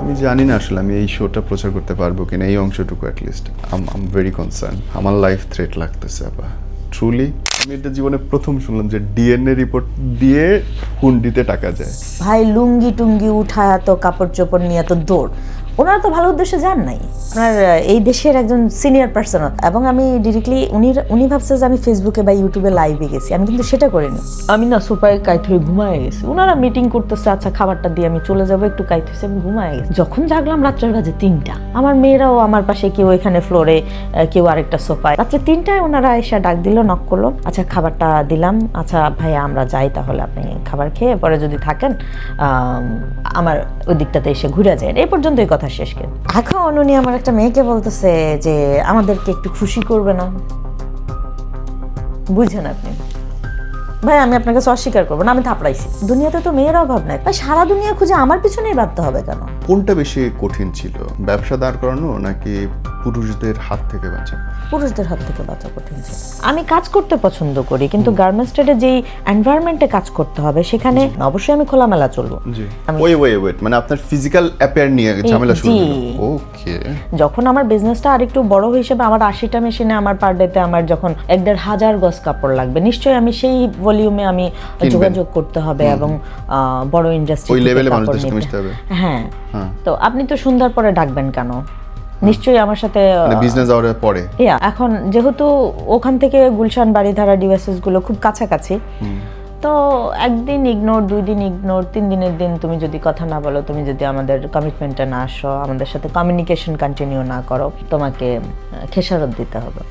আমি জানি না আসলে আমি এই শোটা প্রচার করতে পারবো কিনা, এই অংশটুকু অ্যাটলিস্ট আম ভেরি কনসার্ন। আমার লাইফ থ্রেট লাগতেছে আপা, ট্রুলি। আমি এটা জীবনে প্রথম শুনলাম যে ডিএনএ রিপোর্ট দিয়ে হুন্ডিতে টাকা যায়। ভাই লুঙ্গি টুঙ্গি উঠায় এত কাপড় চোপড় নিয়ে এত দৌড়, ওনারা তো ভালো উদ্দেশ্যে যান নাই। আপনার এই দেশের একজন সিনিয়র পার্সন, এবং আমি ডিরেক্টলি উনি ভাবছে যে আমি ফেসবুকে বা ইউটিউবে লাইভে গেছি, আমি কিন্তু সেটা করিনি। আমি না সোফায় কাইট হয়ে ঘুমায় গেছি, ওনারা মিটিং করতেছে, আচ্ছা খাবারটা দিয়ে আমি চলে যাবো, একটু কাইট হয়েছে, আমি ঘুমায় গেছি। যখন জাগলাম রাত্রের বাজে 3টা, আমার মেয়েরাও আমার পাশে, কেউ এখানে ফ্লোরে, কেউ আরেকটা সোফায়। রাত্রে 3টায় ওনারা এসে ডাক দিল, নক করলো, আচ্ছা খাবারটা দিলাম, আচ্ছা ভাইয়া আমরা যাই তাহলে, আপনি খাবার খেয়ে পরে যদি থাকেন আমার ওই দিকটাতে এসে ঘুরে যায়। এই পর্যন্তই কথা শেষ। এখন উনি আমার একটা মেয়েকে বলতেছে যে আমাদেরকে একটু খুশি করবে না। বুঝছেন আপনি ভাই, আমি আপনার কাছে অস্বীকার করবো না, আমি থাপড়াইছি। দুনিয়াতে তো মেয়ের অভাব নাই ভাই, সারা দুনিয়া খুঁজে আমার পিছনেই বাঁধতে হবে কেন? কোনটা বেশি কঠিন ছিল, ব্যবসা দাঁড় করানো নাকি পুরুষদের হাত থেকে বাঁচা? পুরুষদের হাত থেকে বাঁচা কঠিন ছিল। আমি কাজ করতে পছন্দ করি, কিন্তু গার্মেন্টস ট্রেডে যেই এনভায়রনমেন্টে কাজ করতে হবে সেখানে অবশ্যই আমি খোলামেলা চলবো। জি, ওয়েট, মানে আপনার ফিজিক্যাল অ্যাপিয়ার নিয়ে ঝামেলা শুরু হলো। ওকে। যখন আমার বিজনেসটা আরেকটু বড় হিসেবে, আমার 80টা মেশিনে আমার পার ডেতে আমার যখন 1,500 গজ কাপড় লাগবে, নিশ্চয়ই আমি সেই ভলিউমে আমি যোগাযোগ করতে হবে এবং বড় ইন্ডাস্ট্রি ওই লেভেলে মানুষদের সাথে মিশতে হবে। হ্যাঁ, তো আপনি তো সন্ধ্যার পরে ডাকবেন কেন? নিশ্চয়ই আমার সাথে বিজনেস আওয়ারের পরে। এখন যেহেতু ওখান থেকে গুলশান বাড়িধারা ডিভাইসেস গুলো খুব কাছাকাছি, তো একদিন ইগনোর, 2 দিন ইগনোর, 3 দিনের দিন তুমি যদি কথা না বলো, তুমি যদি আমাদের কমিটমেন্টে না আসো, আমাদের সাথে কমিউনিকেশন কন্টিনিউ না করো, তোমাকে খেসারত দিতে হবে।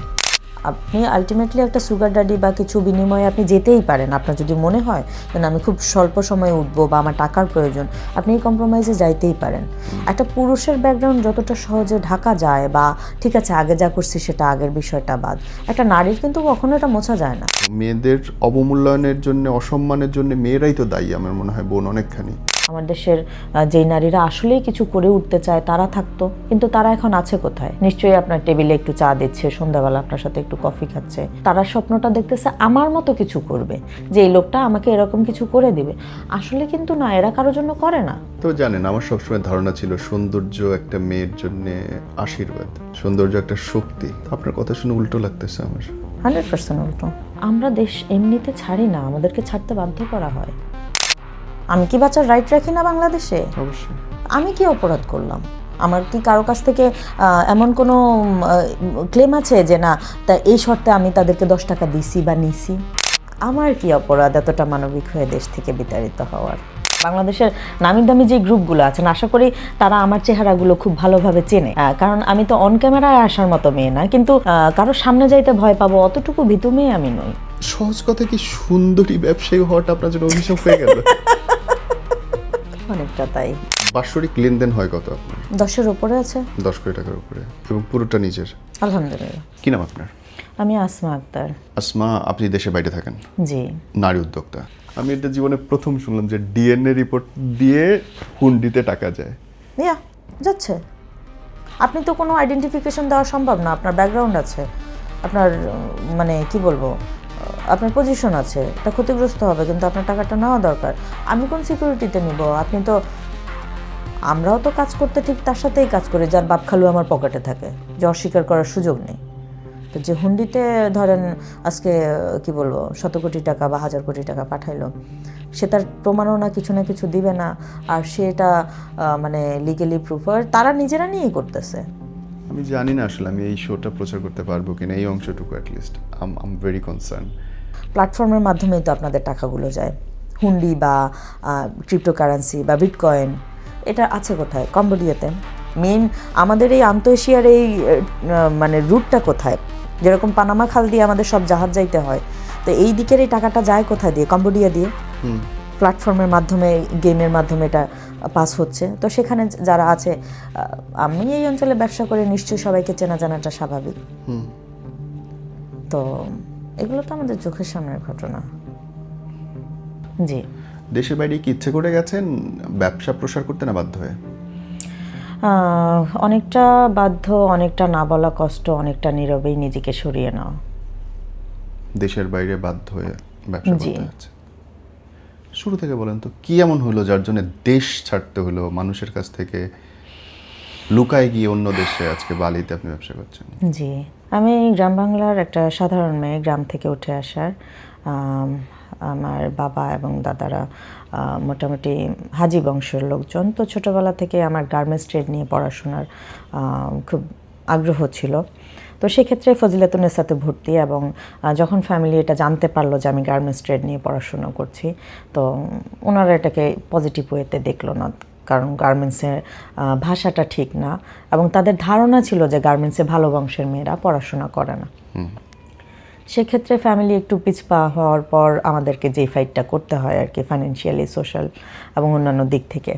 আপনি আলটিমেটলি একটা সুগার ড্যাডি বা কিছু বিনিময়ে আপনি যেতেই পারেন। আপনার যদি মনে হয় যে আমি খুব স্বল্প সময়ে উঠবো বা আমার টাকার প্রয়োজন, আপনি এই কম্প্রোমাইজে যাইতেই পারেন। একটা পুরুষের ব্যাকগ্রাউন্ড যতটা সহজে ঢাকা যায়, বা ঠিক আছে আগে যা করছি সেটা আগের বিষয়টা বাদ, একটা নারীর কিন্তু কখনো এটা মোছা যায় না। মেয়েদের অবমূল্যায়নের জন্য, অসম্মানের জন্য মেয়েরাই তো দায়ী আমার মনে হয় বোন, অনেকখানি। আমার দেশের যেই নারীরা আসলেই কিছু করে উঠতে চায় তারা থাকতো, কিন্তু তারা এখন আছে কোথায়? নিশ্চয়ই আপনার টেবিলে একটু চা দিচ্ছে, সন্ধ্যাবেলা আপনার সাথে একটু কফি খাচ্ছে। তারা স্বপ্নটা দেখতেছে আমার মতো কিছু করবে, যে এই লোকটা আমাকে এরকম কিছু করে দিবে। আসলে কিন্তু না, এরা কারোর জন্য করে না। তো জানেন, আমার সবসময় ধারণা ছিল সৌন্দর্য একটা মেয়ের জন্য আশীর্বাদ, সৌন্দর্য একটা শক্তি। আপনার কথা শুনে উল্টো লাগতেছে আমার। 100% উল্টো। আমরা দেশ এমনিতে ছাড়ি না, আমাদেরকে ছাড়তে বাধ্য করা হয়। আমি কি বাঁচার রাইট রাখি না বাংলাদেশে? অবশ্যই। আমি কি অপরাধ করলাম? আমার কি কারো কাছ থেকে এমন কোনো ক্লেম আছে যে না, তা এই শর্তে আমি তাদেরকে 10 টাকা দিছি বা নিছি? আমার কি অপরাধ এতটা মানবিক হয়ে দেশ থেকে বিতাড়িত হওয়ার? বাংলাদেশের নামি দামি যে গ্রুপগুলো আছেন, আশা করি তারা আমার চেহারাগুলো খুব ভালোভাবে চেনে, কারণ আমি তো অন ক্যামেরায় আসার মতো মেয়ে না, কিন্তু কারো সামনে যাইতে ভয় পাবো অতটুকু ভীতু মেয়ে আমি নই। সহজ কথা কি, সুন্দরী ব্যবসায়ী হওয়াটা আপনার জন্য অভিশাপ হয়ে গেল? অনেকটা তাই। বাৎসরিক লেনদেন হয় কত আপনার? 10-এর উপরে আছে। 10 কোটি টাকার উপরে, এবং পুরোটা নিজের? আলহামদুলিল্লাহ। কি নাম আপনার? আমি আসমা আক্তার। আসমা, আপনি দেশে বাইরে থাকেন? জি। নারী উদ্যোক্তা। আমি এটা জীবনে প্রথম শুনলাম যে ডিএনএ রিপোর্ট দিয়ে হুন্ডিতে টাকা যায়। যাচ্ছে। আপনি তো কোনো আইডেন্টিফিকেশন দেওয়া সম্ভব না, আপনার ব্যাকগ্রাউন্ড আছে, আপনার মানে কি বলবো, আপনার পজিশন আছে, এটা ক্ষতিগ্রস্ত হবে, কিন্তু আপনার টাকাটা নেওয়া দরকার। আমি কোন সিকিউরিটিতে নিব? আপনি তো, আমরাও তো কাজ করতে ঠিক তার সাথেই কাজ করি যার বাপ খালু আমার পকেটে থাকে, যে অস্বীকার করার সুযোগ নেই। তো যে হুন্ডিতে ধরেন আজকে কি বলবো 100 কোটি টাকা বা 1000 কোটি টাকা পাঠাইলো, সে তার প্রমাণও না কিছু না কিছু দিবে না, আর সেটা মানে লিগেলি প্রুফ তারা নিজেরা নিয়েই করতেছে। আমি জানি না আসলে আমি এই শোটা প্রচার করতে পারবো কিনা, এই অংশটুকু অ্যাটলিস্ট আম ভেরি কনসার্ন। প্ল্যাটফর্মের মাধ্যমেই তো আপনাদের টাকাগুলো যায়, হুন্ডি বা ক্রিপ্টোকারেন্সি বা বিটকয়েন, এটা আছে কোথায়? কম্বোডিয়াতে। মেইন আমাদের এই আন্তঃএশিয়ার এই মানে রুটটা কোথায়? যেরকম পানামা খাল দিয়ে আমাদের সব জাহাজ যাইতে হয়, তো এই দিকের এই টাকাটা যায় কোথায় দিয়ে? কম্বোডিয়া দিয়ে। প্ল্যাটফর্মের মাধ্যমে, গেমের মাধ্যমে এটা পাস হচ্ছে। তো সেখানে যারা আছে, আমি এই অঞ্চলে ব্যবসা করে নিশ্চয়ই সবাইকে চেনা জানাটা স্বাভাবিক। তো এগুলো তো আমাদের চোখের সামনের ঘটনা। জি। দেশের বাইরে কি ইচ্ছে করে গেছেন ব্যবসা প্রসার করতে, না বাধ্য হয়ে? অনেকটা বাধ্য, অনেকটা না বলা কষ্ট, অনেকটা নীরবেই নিজেকে সরিয়ে নেওয়া। দেশের বাইরে বাধ্য হয়ে ব্যবসা করতে হচ্ছে। শুরু থেকে বলেন তো কি এমন হলো যার জন্য দেশ ছাড়তে হলো, মানুষের কাছ থেকে লুকায় গিয়ে অন্য দেশে আজকে বালিতে আপনি ব্যবসা করছেন? জি, আমি গ্রাম বাংলার একটা সাধারণ মেয়ে, গ্রাম থেকে উঠে আসার। আমার বাবা এবং দাদারা মোটামুটি হাজি বংশের লোকজন। তো ছোটোবেলা থেকে আমার গার্মেন্টস ট্রেড নিয়ে পড়াশোনার খুব আগ্রহ ছিল। তো সেক্ষেত্রে ফজিলাতুন্নেসাতে ভর্তি, এবং যখন ফ্যামিলি এটা জানতে পারলো যে আমি গার্মেন্টস ট্রেড নিয়ে পড়াশোনা করছি, তো ওনারা এটাকে পজিটিভ ওয়েতে দেখলো না, কারণ গার্মেন্টসের ভাষাটা ঠিক না, এবং তাদের ধারণা ছিল যে গার্মেন্টসে ভালো বংশের মেয়েরা পড়াশোনা করে না। সেক্ষেত্রে ফ্যামিলি একটু পিছপা হওয়ার পর আমাদেরকে যেই ফাইটটা করতে হয় আর কি, ফাইন্যান্সিয়ালি, সোশ্যাল এবং অন্যান্য দিক থেকে।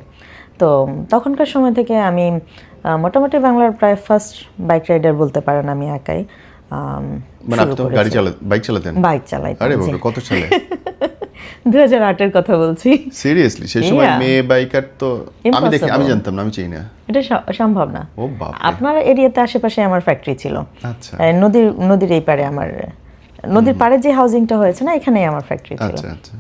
তো তখনকার সময় থেকে আমি মোটামুটি বাংলার প্রায় ফার্স্ট বাইক রাইডার বলতে পারেন আমি একাই। মানে আপনি তো বাইক চালাতেন? বাইক চালাইতাম। আরে বাবা, কত সালে? 2008-এর কথা বলছি। সিরিয়াসলি? সেই সময় মেয়ে বাইকার তো আমি জানতাম না, আমি চিনি না। এটা সম্ভব না। ও বাবা, আপনার এরিয়াতে আশেপাশে আমার ফ্যাক্টরি ছিল। আচ্ছা নদীর এই পারে আমার, নদীর পাড়ে যে হাউজিংটা হয়েছে না, এখানেই আমার ফ্যাক্টরি ছিল। আচ্ছা আচ্ছা।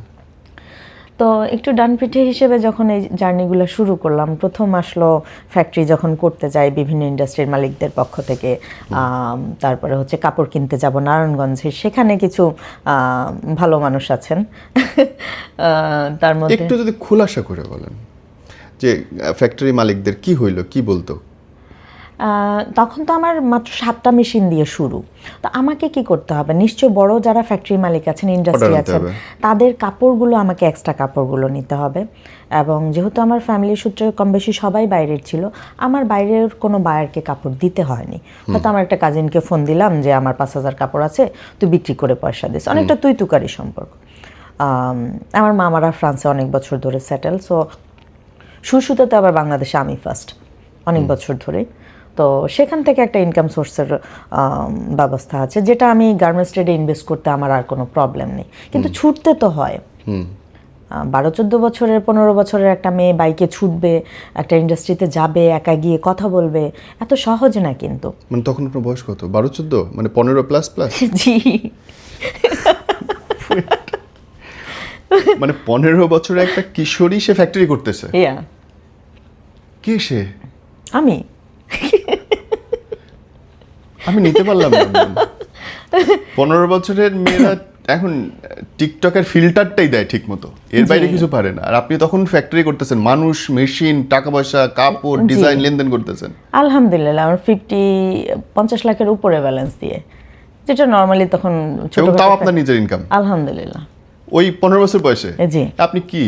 তো একটু ডানপিঠে হিসেবে যখন এই জার্নিগুলো শুরু করলাম, প্রথম আসলো ফ্যাক্টরি যখন করতে যাই বিভিন্ন ইন্ডাস্ট্রির মালিকদের পক্ষ থেকে। তারপরে হচ্ছে কাপড় কিনতে যাব নারায়ণগঞ্জে, সেখানে কিছু ভালো মানুষ আছেন। তার মধ্যে একটু যদি খোলাসা করে বলেন যে ফ্যাক্টরি মালিকদের কি হইলো, কি বলতো? তখন তো আমার মাত্র 7টা মেশিন দিয়ে শুরু। তো আমাকে কি করতে হবে, নিশ্চয় বড় যারা ফ্যাক্টরি মালিক আছেন, ইন্ডাস্ট্রি আছেন, তাদের কাপড়গুলো আমাকে এক্সট্রা কাপড়গুলো নিতে হবে। এবং যেহেতু আমার ফ্যামিলির সূত্রে কম বেশি সবাই বাইরের ছিল, আমার বাইরের কোনো বায়ারকে কাপড় দিতে হয়নি। হয়তো আমার একটা কাজিনকে ফোন দিলাম যে আমার 5,000 কাপড় আছে, তুই বিক্রি করে পয়সা দিস, অনেকটা তুই তুকারি সম্পর্ক। আমার মামারা ফ্রান্সে অনেক বছর ধরে সেটেল, সো সুসুতাতে আবার বাংলাদেশে আমি ফার্স্ট অনেক বছর ধরে। তো সেখান থেকে একটা ইনকাম সোর্সের ব্যবস্থা আছে, যেটা আমি গার্মেন্টস ট্রেডে ইনভেস্ট করতে আমার আর কোনো প্রবলেম নেই। কিন্তু ছুটতে তো হয়। 12-14 বছরের 15 বছরের একটা মেয়ে বাইকে ছুটবে, একটা ইন্ডাস্ট্রিতে যাবে, একা গিয়ে কথা বলবে, এত সহজ না কিন্তু। মানে তখন আপনার বয়স কত? 12-14? মানে 15++? জি। মানে 15 বছরের একটা কিশোরী সে ফ্যাক্টরি করতেছে? কে সে? আমি নিতে পারলাম না। 15 বছরের মেয়েরা এখন টিকটকের ফিল্টারটাই দেয় ঠিক মতো, এর বাইরে কিছু পারে না। আর আপনি তখন ফ্যাক্টরি করতেছেন, মানুষ, মেশিন, টাকা পয়সা, কাপড়, ডিজাইন, লেনদেন করতেছেন। আলহামদুলিল্লাহ আমার 50 লাখের উপরে ব্যালেন্স দিয়ে, যেটা নরমালি তখন ছোট। এবং তাও আপনার নিজের ইনকাম? আলহামদুলিল্লাহ। ওই 15 বছর বয়সে? জি। আপনি কি?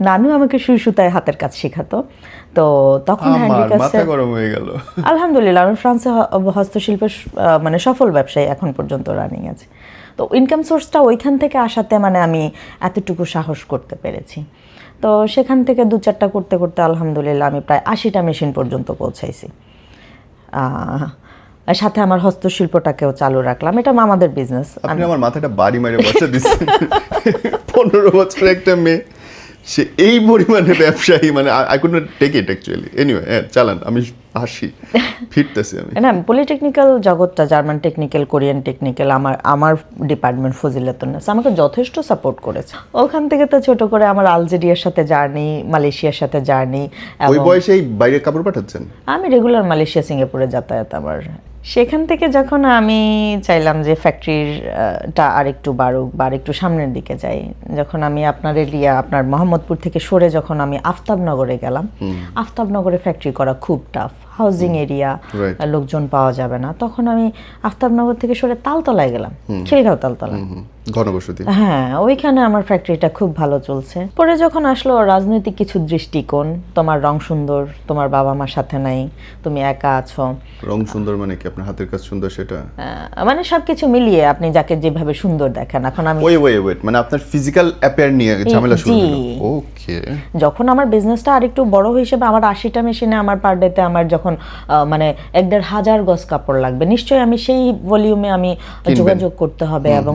নানু আমাকে সুই সুতায় হাতের কাজ শেখাতো। তো তখন মাথা গরম হয়ে গেল। আলহামদুলিল্লাহ আমি ফ্রান্সে হস্তশিল্পের মানে সফল ব্যবসায়ী এখন পর্যন্ত রানিং আছে। তো ইনকাম সোর্সটা ওইখান থেকে আসাতে মানে আমি এতটুকু সাহস করতে পেরেছি। তো সেখান থেকে 2-4টা করতে করতে আলহামদুলিল্লাহ আমি প্রায় 80টা মেশিন পর্যন্ত পৌঁছাইছি। সাথে আমার হস্তশিল্পটাকেও চালু রাখলাম, এটা আমাদের বিজনেস। আপনি আমার মাথাটা বাড়ি মেরে বসে দিচ্ছেন। 15 বছরের একটা মেয়ে, সে এই পরিমাণে ব্যবসায়ী, মানে I could not take it actually. Anyway চালান, আমি হাসি, ফিরতেছি আমি। না, পলিটেকনিক্যাল জগৎটা, জার্মান টেকনিক্যাল, কোরিয়ান টেকনিক্যাল, আমার ডিপার্টমেন্ট ফজিলাতুন্নেসা আমাকে যথেষ্ট সাপোর্ট করেছে। ওখান থেকে তো ছোট করে আমার আলজেরিয়ার সাথে জার্নি, মালয়েশিয়ার সাথে জার্নি। ওই বয়সে এই বাইরে কাপড় পাঠাচ্ছেন? আমি রেগুলার মালয়েশিয়া, সিঙ্গাপুরে যাতায়াত আমার। সেখান থেকে যখন আমি চাইলাম যে ফ্যাক্টরিটা আরেকটু বাড়ুক বা আরেকটু সামনের দিকে যাই, যখন আমি আপনার এরিয়া, আপনার মোহাম্মদপুর থেকে সরে যখন আমি আফতাবনগরে গেলাম, আফতাবনগরে ফ্যাক্টরি করা খুব টাফ, হাউজিং এরিয়া, লোকজন পাওয়া যাবে না। তখন আমি আফতাবনগর থেকে সরে তালতলায় গেলাম, খিলগাঁও তালতলা, ঘনবসতি। হ্যাঁ, ওইখানে আমার ফ্যাক্টরিটা খুব ভালো চলছে। পরে যখন আসলো রাজনৈতিক কিছু দৃষ্টিকোণ, তোমার রং সুন্দর, তোমার বাবা মার সাথে নাই, তুমি একা আছো। রং সুন্দর মানে কি? আপনার হাতের কাজ সুন্দর সেটা? মানে সবকিছু মিলিয়ে আপনি যাকে যেভাবে সুন্দর দেখেন। এখন আমি ওয়েট, মানে আপনার ফিজিক্যাল অ্যাপিয়ার নিয়ে ঝামেলা শুরু হলো? ওকে। যখন আমার বিজনেসটা আরেকটু বড় হিসেবে, আমার 80টা মেশিনে আমার পার ডেতে আমার যখন মানে 1,500 গজ কাপড় লাগবে, নিশ্চয়ই আমি সেই ভলিউমে আমি যোগাযোগ করতে হবে এবং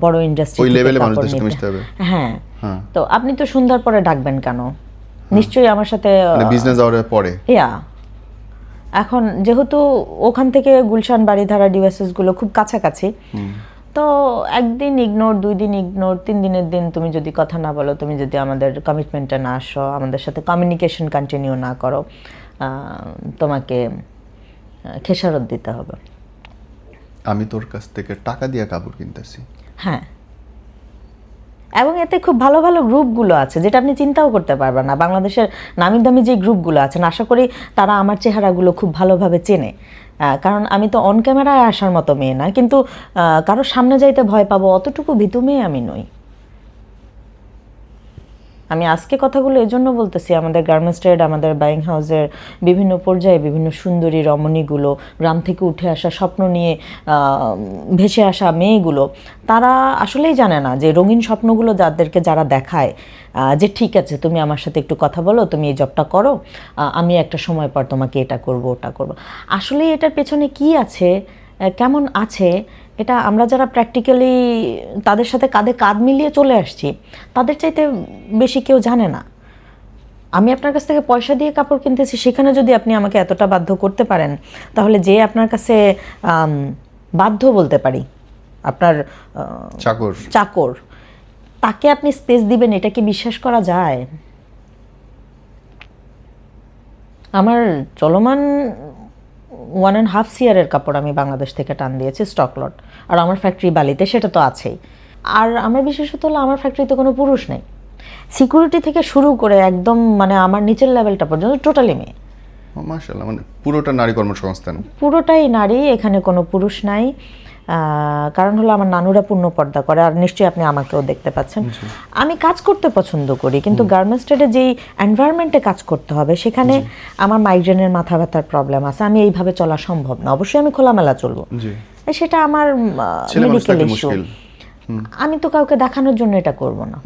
বড় ইন্ডাস্ট্রি ওই লেভেলে মানুষদের সাথে মিশতে হবে। হ্যাঁ, তো আপনি তো সন্ধ্যার পরে ডাকবেন কেন? নিশ্চয়ই আমার সাথে বিজনেস আওয়ারের পরে। এখন যেহেতু ওখান থেকে গুলশান, বাড়িধারা, ডিভাইসেস গুলো খুব কাছাকাছি, তো একদিন ইগনোর, 2 দিন ইগনোর, 3 দিনের দিন তুমি যদি কথা না বলো, তুমি যদি আমাদের কমিটমেন্টে না আসো, আমাদের সাথে কমিউনিকেশন কন্টিনিউ না করো, তোমাকে খেসারত দিতে হবে। আমি তোর কাছ থেকে টাকা দিয়ে কাপড় কিনতেছি। হ্যাঁ, এবং এতে খুব ভালো ভালো গ্রুপগুলো আছে যেটা আপনি চিন্তাও করতে পারবেন না। বাংলাদেশের নামি দামি যে গ্রুপগুলো আছেন, আশা করি তারা আমার চেহারাগুলো খুব ভালোভাবে চেনে, কারণ আমি তো অন ক্যামেরায় আসার মতো মেয়ে না, কিন্তু কারোর সামনে যাইতে ভয় পাবো অতটুকু ভীতু মেয়ে আমি নই। আমি আজকে কথাগুলো এই জন্য বলতেছি, আমাদের গার্মেন্টস ট্রেড, আমাদের বাইং হাউসের বিভিন্ন পর্যায়ে বিভিন্ন সুন্দরী রমণীগুলো, গ্রাম থেকে উঠে আসা স্বপ্ন নিয়ে ভেসে আসা মেয়েগুলো, তারা আসলেই জানে না যে রঙিন স্বপ্নগুলো যাদেরকে যারা দেখায় যে ঠিক আছে তুমি আমার সাথে একটু কথা বলো, তুমি এই জবটা করো, আমি একটা সময় পর তোমাকে এটা করব ওটা করব, আসলে এটার পেছনে কি আছে, কেমন আছে, এটা আমরা যারা প্র্যাকটিক্যালি তাদের সাথে কাঁধে কাঁধ মিলিয়ে চলে আসছি তাদের চাইতে বেশি কেউ জানে না। আমি আপনার কাছ থেকে পয়সা দিয়ে কাপড় কিনতেছি, সেখানে যদি আপনি আমাকে এতটা বাধ্য করতে পারেন, তাহলে যে আপনার কাছে বাধ্য বলতে পারি, আপনার চাকর, তাকে আপনি স্পেস দিবেন, এটা কি বিশ্বাস করা যায়? আমার চলমান 1.5 ইয়ারের কাপড় আমি বাংলাদেশ থেকে টান দিয়েছি স্টক লট, আর আমার ফ্যাক্টরি বালিতে, সেটা তো আছেই। আর আমার বিশেষত হলো আমার ফ্যাক্টরিতে কোনো পুরুষ নেই, সিকিউরিটি থেকে শুরু করে একদম মানে আমার নিচের লেভেলটা পর্যন্ত টোটালি মেয়ে। মাশাআল্লাহ, মানে পুরোটা নারী কর্মসংস্থান, পুরোটাই নারী, এখানে কোনো পুরুষ নাই। কারণ হলো আমার নানুরা পূর্ণ পর্দা করে, আর নিশ্চয়ই আপনি আমাকেও দেখতে পাচ্ছেন। আমি কাজ করতে পছন্দ করি, কিন্তু গার্মেন্টস ট্রেডে যেই এনভায়রনমেন্টে কাজ করতে হবে সেখানে আমার মাইগ্রেনের মাথা ব্যথার প্রবলেম আছে, আমি এইভাবে চলা সম্ভব না। অবশ্যই আমি খোলামেলা চলবো, সেটা আমার মেডিকেল ইস্যু, আমি তো কাউকে দেখানোর জন্য এটা করব না।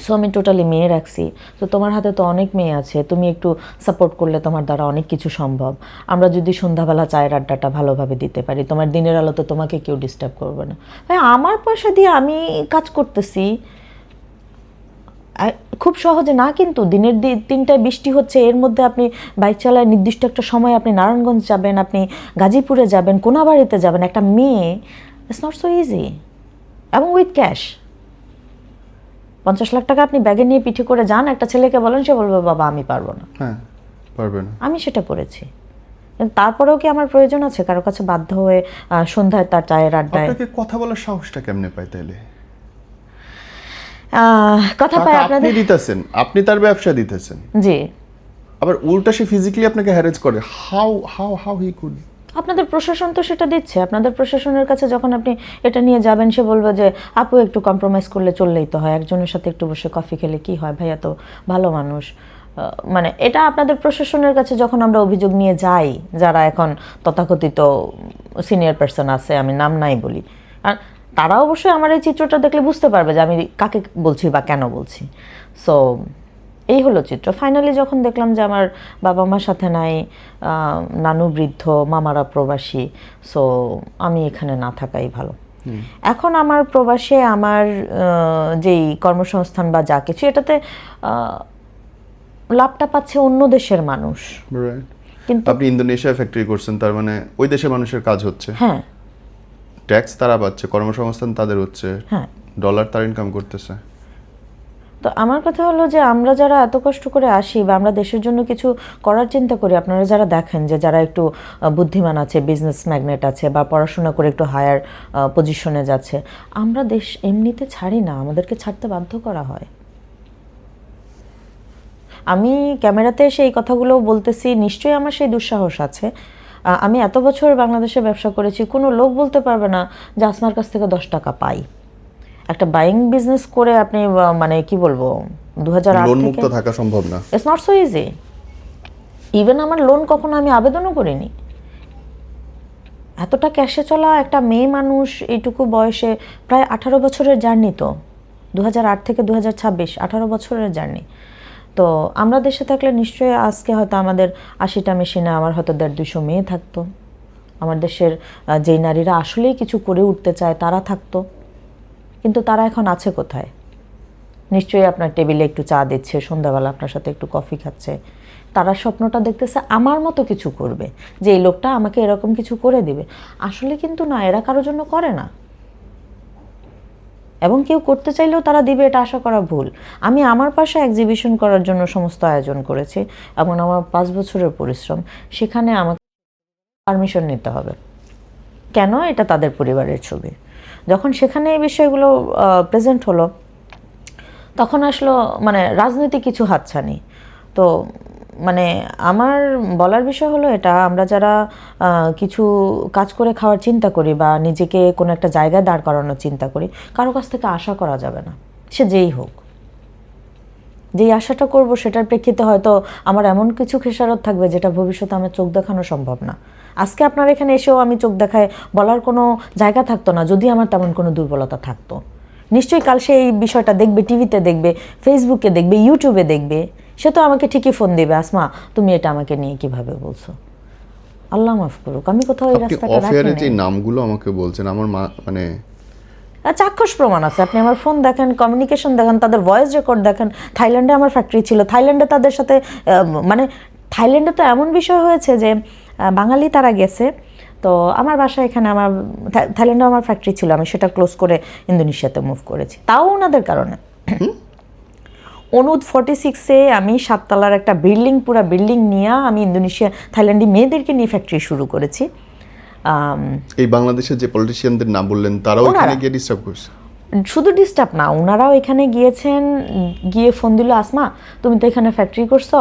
সো আমি টোটালি মেয়ে রাখছি। তো তোমার হাতে তো অনেক মেয়ে আছে, তুমি একটু সাপোর্ট করলে তোমার দ্বারা অনেক কিছু সম্ভব। আমরা যদি সন্ধ্যাবেলা চায়ের আড্ডাটা ভালোভাবে দিতে পারি, তোমার দিনের আলোতে তোমাকে কেউ ডিস্টার্ব করবে না। ভাই, আমার পয়সা দিয়ে আমি কাজ করতেছি, খুব সহজে না, কিন্তু দিনের 3টায় বৃষ্টি হচ্ছে, এর মধ্যে আপনি বাইক চালায় নির্দিষ্ট একটা সময় আপনি নারায়ণগঞ্জ যাবেন, আপনি গাজীপুরে যাবেন, কোনাবাড়িতে যাবেন, একটা মেয়ে, ইটস নট সো ইজি, এবং উইথ ক্যাশ। 50 লাখ টাকা আপনি ব্যাগে নিয়ে পিঠে করে যান, একটা ছেলেকে বলেন, সে বলবে বাবা আমি পারবো না। হ্যাঁ, পারবে না। আমি সেটা করেছি, কিন্তু তারপরেও কি আমার প্রয়োজন আছে কারো কাছে বাধ্য হয়ে সন্ধ্যায় তার চায়ের আড্ডায়? আপনাকে কথা বলার সাহসটা কেমনে পায় তাইলে? কথা পায় আপনাদের, আপনি দিতেছেন, আপনি তার ব্যবসা দিতেছেন, জি, আবার উল্টা সে ফিজিক্যালি আপনাকে হ্যারেজ করে। How he could? আপনাদের প্রশাসন তো সেটা দিচ্ছে। আপনাদের প্রশাসনের কাছে যখন আপনি এটা নিয়ে যাবেন, সে বলবে যে আপু একটু কম্প্রোমাইজ করলে চললেই তো হয়, একজনের সাথে একটু বসে কফি খেলে কি হয়, ভাইয়া তো ভালো মানুষ। মানে এটা আপনাদের প্রশাসনের কাছে যখন আমরা অভিযোগ নিয়ে যাই, যারা এখন তথাকথিত সিনিয়র পার্সন আছে, আমি নাম নাই বলি, আর তারা অবশ্যই আমার এই চিত্রটা দেখলে বুঝতে পারবে যে আমি কাকে বলছি বা কেন বলছি। সো এই হলো চিত্র। ফাইনালি যখন দেখলাম যে আমার বাবা মার সাথে নাই, নানু বৃদ্ধ, মামারা প্রবাসী, সো আমি এখানে না থাকাই ভালো। এখন আমার প্রবাসে আমার যেই কর্মসংস্থান বা যা কিছু, এটাতে লাভটা পাচ্ছে অন্য দেশের মানুষ। কিন্তু আপনি ইন্দোনেশিয়া ফ্যাক্টরি করছেন, তার মানে ওই দেশের মানুষের কাজ হচ্ছে, হ্যাঁ, ট্যাক্স তারা পাচ্ছে, কর্মসংস্থান তাদের হচ্ছে, হ্যাঁ, ডলার তার ইনকাম করতেছে। তো আমার কথা হলো যে আমরা যারা এত কষ্ট করে আসি বা আমরা দেশের জন্য কিছু করার চিন্তা করি, আপনারা যারা দেখেন যে যারা একটু বুদ্ধিমান আছে, বিজনেস ম্যাগনেট আছে, বা পড়াশোনা করে একটু হায়ার পজিশনে যাচ্ছে, আমরা দেশ এমনিতে ছাড়ি না, আমাদেরকে ছাড়তে বাধ্য করা হয়। আমি ক্যামেরাতে সেই কথাগুলো বলতেছি, নিশ্চয়ই আমার সেই দুঃসাহস আছে। আমি এত বছর বাংলাদেশে ব্যবসা করেছি, কোনো লোক বলতে পারবে না যে আসমার কাছ থেকে 10 টাকা পাই। একটা বাইং বিজনেস করে আপনি মানে কি বলবো, 2008 লোন মুক্ত থাকা সম্ভব না, it's not so easy. Even আমার লোন কখনো আমি আবেদনও করিনি। এতটা ক্যাশে চলা একটা মেয়ে মানুষ এইটুকু বয়সে, প্রায় 18 বছরের জার্নি, তো 2008 থেকে 2026, 18 বছরের জার্নি। তো আমরা দেশে থাকলে নিশ্চয়ই আজকে হয়তো আমাদের 80টা মেশিনে আমার হয়তো 150-200 মেয়ে থাকতো। আমার দেশের যেই নারীরা আসলেই কিছু করে উঠতে চায় তারা থাকতো, কিন্তু তারা এখন আছে কোথায়? নিশ্চয়ই আপনার টেবিলে একটু চা দিচ্ছে, সন্ধ্যাবেলা আপনার সাথে একটু কফি খাচ্ছে। তারা স্বপ্নটা দেখতেছে আমার মতো কিছু করবে, যে এই লোকটা আমাকে এরকম কিছু করে দিবে। আসলে কিন্তু না, এরা কারোর জন্য করে না, এবং কেউ করতে চাইলেও তারা দিবে, এটা আশা করা ভুল। আমি আমার পাশে এক্সিবিশন করার জন্য সমস্ত আয়োজন করেছি এবং আমার 5 বছরের পরিশ্রম, সেখানে আমাকে পারমিশন নিতে হবে। কেন? এটা তাদের পরিবারের ছবি। যখন সেখানে এই বিষয়গুলো প্রেজেন্ট হলো, তখন আসলো মানে রাজনৈতিক কিছু হাতছানি। তো মানে আমার বলার বিষয় হলো এটা, আমরা যারা কিছু কাজ করে খাওয়ার চিন্তা করি বা নিজেকে কোনো একটা জায়গায় দাঁড় করানোর চিন্তা করি, কারো কাছ থেকে আশা করা যাবে না, সে যেই হোক। যেই আশাটা করব সেটার প্রেক্ষিতে হয়তো আমার এমন কিছু খেসারত থাকবে যেটা ভবিষ্যতে আমার চোখ দেখানো সম্ভব না। আজকে আপনার এখানে এসেও আমি চোখ দেখায় বলার কোনো জায়গা থাকতো না যদি আমার তেমন কোনো দুর্বলতা থাকতো। নিশ্চয়ই কাল সে এই বিষয়টা দেখবে, টিভিতে দেখবে, ফেসবুকে দেখবে, ইউটিউবে দেখবে, সে তো আমাকে ঠিকই ফোন দিবে, আসমা তুমি এটা আমাকে নিয়ে কিভাবে বলছো। আল্লাহ মাফ করুক, আমি কোথাও এই রাস্তাটা অফেয়ারে যে রাখিনি। নামগুলো আমাকে বলছেন, আমার মানে চাক্ষুষ প্রমাণ আছে, আপনি আমার ফোন দেখেন, কমিউনিকেশন দেখেন, তাদের ভয়েস রেকর্ড দেখেন। থাইল্যান্ডে আমার ফ্যাক্টরি ছিল, থাইল্যান্ডে তাদের সাথে মানে থাইল্যান্ডে তো এমন বিষয় হয়েছে যে বাঙালি তারা গেছে, তো আমার বাসা এখানে, আমার থাইল্যান্ডে আমার ফ্যাক্টরি ছিল, আমি সেটা ক্লোজ করে ইন্দোনেশিয়াতে মুভ করেছি, তাও ওনাদের কারণে। অনুদ 46-এ আমি 7 তলার একটা বিল্ডিং, পুরা বিল্ডিং নিয়ে আমি ইন্দোনেশিয়া থাইল্যান্ডি মেয়েদেরকে নিয়ে ফ্যাক্টরি শুরু করেছি। এই বাংলাদেশের যে পলিটিশিয়ানদের নাম বললেন, তারাও এখানে গিয়ে ডিস্টার্ব করছে? শুধু ডিস্টার্ব না, ওনারাও এখানে গিয়েছেন, গিয়ে ফোন দিল, আসমা তুমি তো এখানে ফ্যাক্টরি করছো,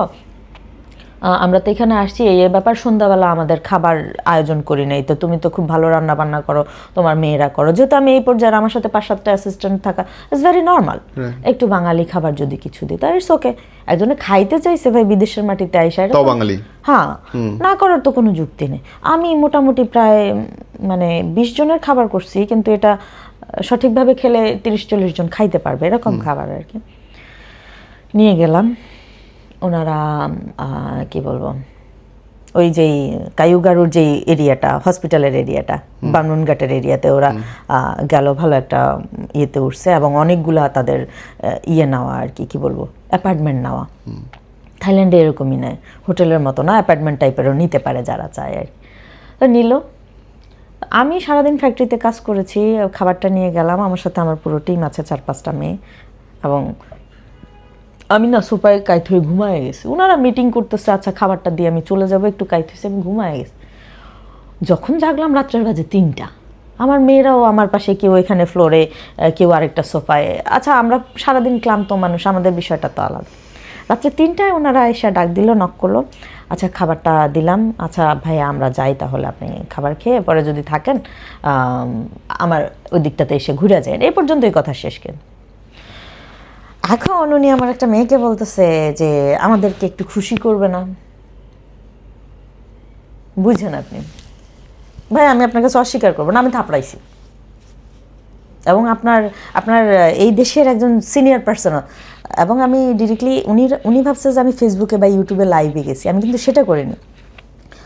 আমরা তো এখানে আসছি, এই ব্যাপার, সন্ধ্যাবেলা আমাদের খাবার আয়োজন করি নাই, তো তুমি তো খুব ভালো রান্না বান্না করো, তোমার মেয়েরা করো। যেহেতু আমি এই পর্যায়ে, আমার সাথে 5-7টা অ্যাসিস্ট্যান্ট থাকা, ইটস ভেরি নর্মাল, একটু বাঙালি খাবার যদি কিছু দিই, তাই ইটস ওকে। একজনে খাইতে চাইছে ভাই বিদেশের মাটিতে আইসা, তাও বাঙালি, হ্যাঁ, না করার তো কোনো যুক্তি নেই। আমি মোটামুটি প্রায় মানে 20 জনের খাবার করছি, কিন্তু এটা সঠিকভাবে খেলে 30-40 জন খাইতে পারবে, এরকম খাবার আর কি। নিয়ে গেলাম, ওনারা কি বলবো, ওই যেই কায়ুগারুর যেই এরিয়াটা, হসপিটালের এরিয়াটা, বামনুনঘাটের এরিয়াতে ওরা গেল, ভালো একটা ইয়েতে উঠছে এবং অনেকগুলা তাদের ইয়ে নেওয়া আর কি, কি বলবো, অ্যাপার্টমেন্ট নেওয়া। থাইল্যান্ডে এরকমই নেয়, হোটেলের মতো না, অ্যাপার্টমেন্ট টাইপেরও নিতে পারে যারা চায় আর কি। তো নিল, আমি সারাদিন ফ্যাক্টরিতে কাজ করেছি, খাবারটা নিয়ে গেলাম, আমার সাথে আমার পুরো টিম আছে, 4-5টা মেয়ে, এবং আমি না সোফায় কাইত হয়ে ঘুমায় গেছি। ওনারা মিটিং করতেছে, আচ্ছা খাবারটা দিয়ে আমি চলে যাবো, একটু কাইত হয়েছে, আমি ঘুমায় গেছি। যখন জাগলাম রাত্রের বাজে 3টা। আমার মেয়েরাও আমার পাশে, কেউ এখানে ফ্লোরে, কেউ আরেকটা সোফায়। আচ্ছা আমরা সারাদিন ক্লান্ত মানুষ, আমাদের বিষয়টা তো আলাদা। রাত্রে 3টায় ওনারা এসে ডাক দিল, নক করলো, আচ্ছা খাবারটা দিলাম, আচ্ছা ভাইয়া আমরা যাই তাহলে, আপনি খাবার খেয়ে পরে যদি থাকেন আমার ওই দিকটাতে এসে ঘুরে যায়। এই পর্যন্তই কথা শেষ। কিন্তু এখন উনি আমার একটা মেয়েকে বলতেছে যে আমাদেরকে একটু খুশি করবে না। বুঝছেন আপনি ভাই, আমি আপনার কাছে অস্বীকার করবো না, আমি থাপড়াইছি। এবং আপনার এই দেশের একজন সিনিয়র পার্সন, এবং আমি ডিরেক্টলি উনি ভাবছে যে আমি ফেসবুকে বা ইউটিউবে লাইভে গেছি, আমি কিন্তু সেটা করিনি।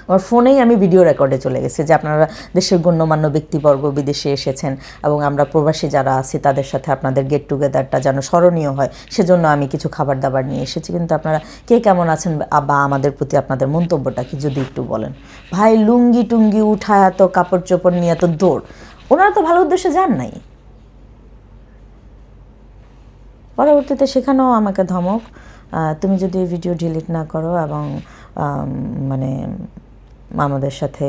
আমার ফোনেই আমি ভিডিও রেকর্ডে চলে গেছি যে আপনারা দেশের গণ্যমান্য ব্যক্তিবর্গ বিদেশে এসেছেন এবং আমরা প্রবাসী যারা আছি তাদের সাথে আপনাদের গেট টুগেদারটা যেন স্মরণীয় হয়, সেজন্য আমি কিছু খাবার দাবার নিয়ে এসেছি। কিন্তু আপনারা কে কেমন আছেন বা আমাদের প্রতি আপনাদের মন্তব্যটা কি যদি একটু বলেন। ভাই লুঙ্গি টুঙ্গি উঠায় এত কাপড় চোপড় নিয়ে এত দৌড়, ওনারা তো ভালো উদ্দেশ্যে যান নাই। পরবর্তীতে সেখানেও আমাকে ধমক, তুমি যদি এই ভিডিও ডিলিট না করো এবং মানে আমাদের সাথে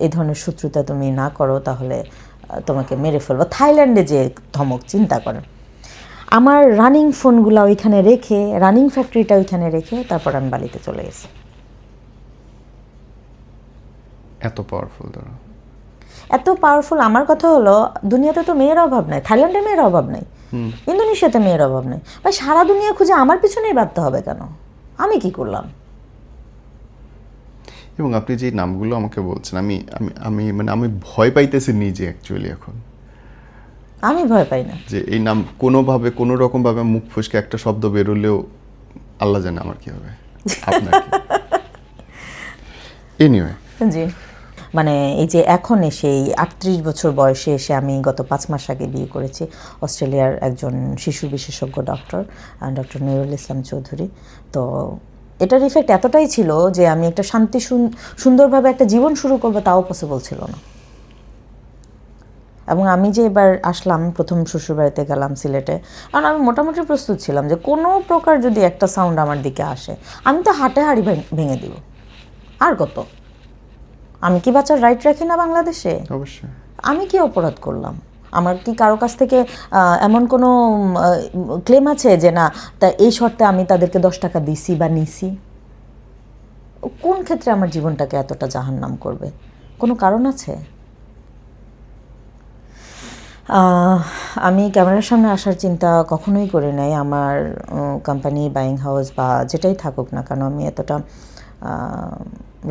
এই ধরনের শত্রুতা তুমি না করো তাহলে তোমাকে মেরে ফেলবো। থাইল্যান্ডে যে ধমক, চিন্তা করেন। আমার রানিং ফোনগুলো ওইখানে রেখে, রানিং ফ্যাক্টরিটা ওইখানে রেখে তারপর আমি বালিতে চলে গেছি। এত পাওয়ারফুল তারা, এত পাওয়ারফুল। আমার কথা হলো দুনিয়াতে তো মেয়ের অভাব নাই, থাইল্যান্ডে মেয়ের অভাব নাই, ইন্দোনেশিয়াতে মেয়ের অভাব নাই। ভাই সারা দুনিয়া খুঁজে আমার পিছনেই বাঁধতে হবে কেন? আমি কি করলাম? এবং আপনি যে নামগুলো আমাকে বলছেন, আমি আমি আমি মানে আমি ভয় পাইতেছি নিজে অ্যাকচুয়ালি এখন। আমি ভয় পাই না যে এই নাম কোনোভাবে কোনো রকমভাবে মুখ ফসকে একটা শব্দ বেরোলেও আল্লাহ জানে আমার কি হবে, আপনার কি। এনিওয়ে, জি, মানে এই যে এখন এসে এই 38 বছর বয়সে এসে আমি গত 5 মাস আগে বিয়ে করেছি অস্ট্রেলিয়ার একজন শিশু বিশেষজ্ঞ ডক্টর নুরুল ইসলাম চৌধুরী। তো এটার ইফেক্ট এতটাই ছিল যে আমি একটা সুন্দরভাবে একটা জীবন শুরু করবো তাও পসিবল ছিল না। এবং আমি যে এবার আসলাম প্রথম শ্বশুরবাড়িতে গেলাম সিলেটে, কারণ আমি মোটামুটি প্রস্তুত ছিলাম যে কোনো প্রকার যদি একটা সাউন্ড আমার দিকে আসে আমি তো হাটে হাড়ি ভেঙে দিব। আর কত, আমি কি বাচ্চার রাইট রাখি না বাংলাদেশে? অবশ্যই। আমি কি অপরাধ করলাম? আমার কি কারো কাছ থেকে এমন কোনো ক্লেম আছে যে না তা এই শর্তে আমি তাদেরকে 10 টাকা দিছি বা নিছি? কোন ক্ষেত্রে আমার জীবনটাকে এতটা জাহান্নাম করবে? কোনো কারণ আছে? আমি ক্যামেরার সামনে আসার চিন্তা কখনোই করি নাই। আমার কোম্পানি, বাইং হাউস বা যেটাই থাকুক না কেন, আমি এতটা